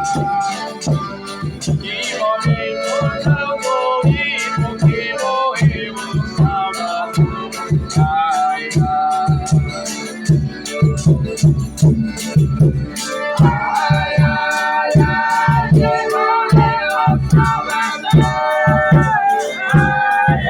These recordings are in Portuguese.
Que momento tão bonito que morremos salvando. Ai, ai, ai, ai, que morremos salvando. Ai,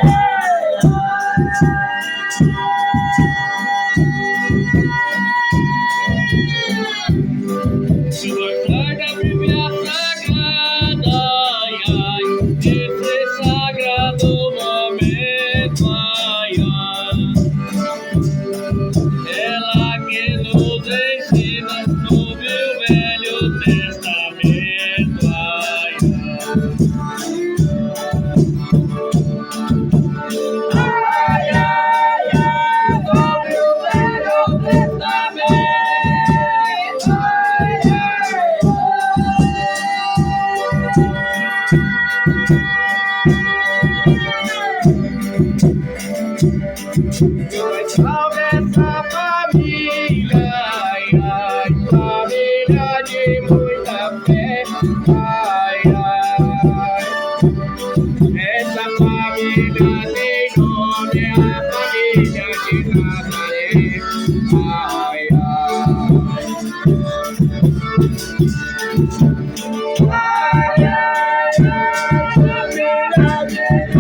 sua sagrada Bíblia Sagrada, ai, ai, esse sagrado momento, ai, ai, ela que nos ensina sobre o Velho Testamento, ai, ai, ai, ai, sobre o Velho Testamento, ai, salve essa família, ai, ai, família de muita fé, ai, ai, essa família tem nome, é a família de Nazaré, ai, ai, ai, ai, ai, família de